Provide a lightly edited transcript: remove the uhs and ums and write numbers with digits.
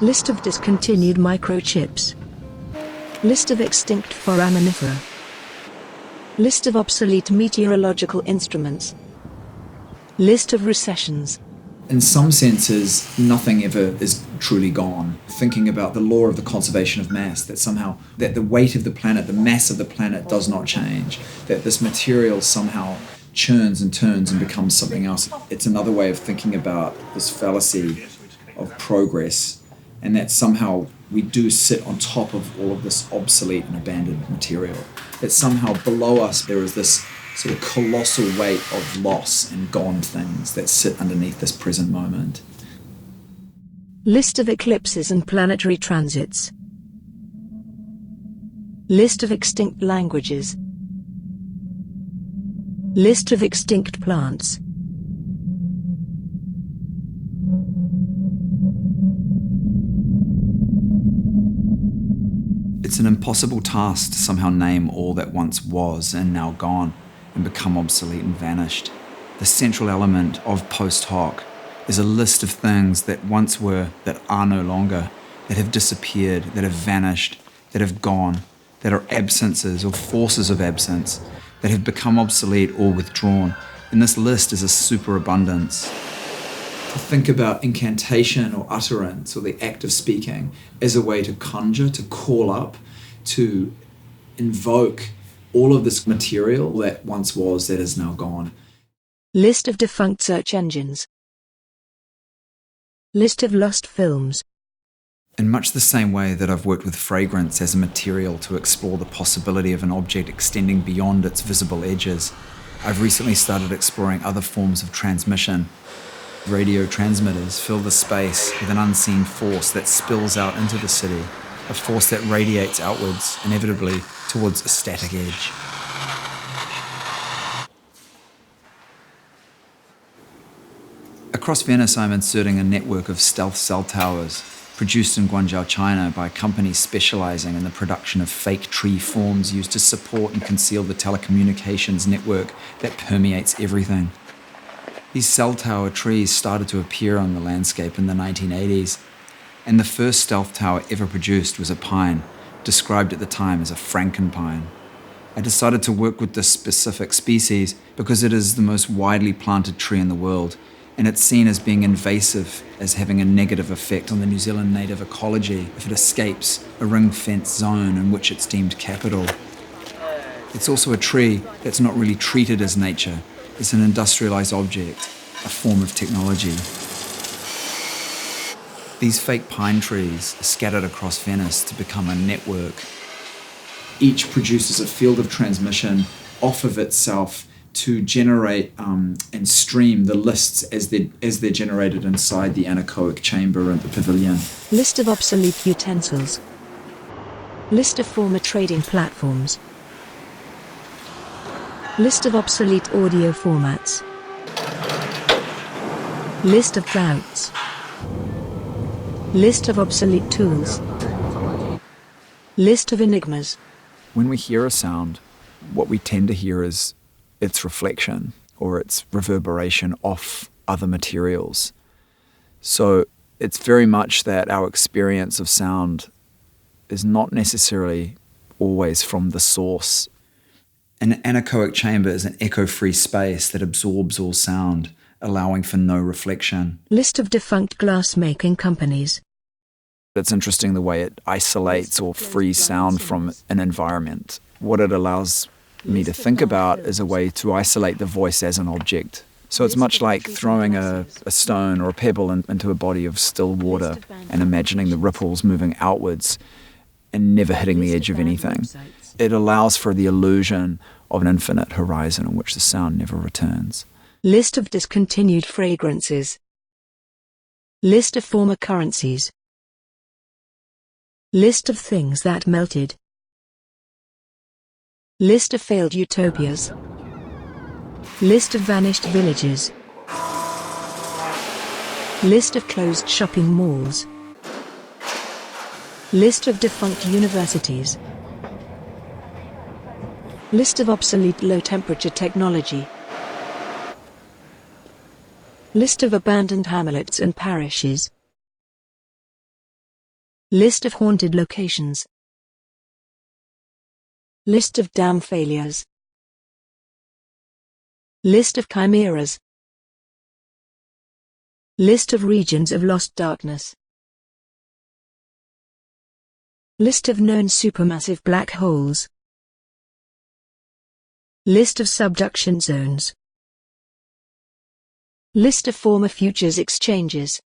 List of discontinued microchips. List of extinct foraminifera. List of obsolete meteorological instruments. List of recessions. In some senses, nothing ever is truly gone. Thinking about the law of the conservation of mass, that somehow that the weight of the planet, the mass of the planet does not change, that this material somehow churns and turns and becomes something else. It's another way of thinking about this fallacy of progress, and that somehow we do sit on top of all of this obsolete and abandoned material. That somehow below us there is this sort of colossal weight of loss and gone things that sit underneath this present moment. List of eclipses and planetary transits. List of extinct languages. List of extinct plants. It's an impossible task to somehow name all that once was and now gone and become obsolete and vanished. The central element of post hoc is a list of things that once were, that are no longer, that have disappeared, that have vanished, that have gone, that are absences or forces of absence, that have become obsolete or withdrawn. And this list is a superabundance. To think about incantation or utterance or the act of speaking as a way to conjure, to call up, to invoke all of this material that once was, that is now gone. List of defunct search engines. List of lost films. In much the same way that I've worked with fragrance as a material to explore the possibility of an object extending beyond its visible edges, I've recently started exploring other forms of transmission. Radio transmitters fill the space with an unseen force that spills out into the city, a force that radiates outwards, inevitably, towards a static edge. Across Venice, I'm inserting a network of stealth cell towers, produced in Guangzhou, China, by companies specializing in the production of fake tree forms used to support and conceal the telecommunications network that permeates everything. These cell tower trees started to appear on the landscape in the 1980s, and the first stealth tower ever produced was a pine, described at the time as a frankenpine. I decided to work with this specific species because it is the most widely planted tree in the world, and it's seen as being invasive, as having a negative effect on the New Zealand native ecology if it escapes a ring-fenced zone in which it's deemed capital. It's also a tree that's not really treated as nature. It's an industrialized object, a form of technology. These fake pine trees are scattered across Venice to become a network. Each produces a field of transmission off of itself to generate and stream the lists as they're generated inside the anechoic chamber and the pavilion. List of obsolete utensils. List of former trading platforms. List of obsolete audio formats. List of droughts. List of obsolete tools. List of enigmas. When we hear a sound, what we tend to hear is its reflection or its reverberation off other materials. So it's very much that our experience of sound is not necessarily always from the source. An anechoic chamber is an echo-free space that absorbs all sound, allowing for no reflection. List of defunct glass-making companies. It's interesting the way it isolates or frees sound from an environment. What it allows me to think about is a way to isolate the voice as an object. So it's much like throwing a stone or a pebble into a body of still water and imagining the ripples moving outwards and never hitting the edge of anything. It allows for the illusion of an infinite horizon in which the sound never returns. List of discontinued fragrances. List of former currencies. List of things that melted. List of failed utopias. List of vanished villages. List of closed shopping malls. List of defunct universities. List of obsolete low-temperature technology. List of abandoned hamlets and parishes. List of haunted locations. List of dam failures. List of chimeras. List of regions of lost darkness. List of known supermassive black holes. List of subduction zones. List of former futures exchanges.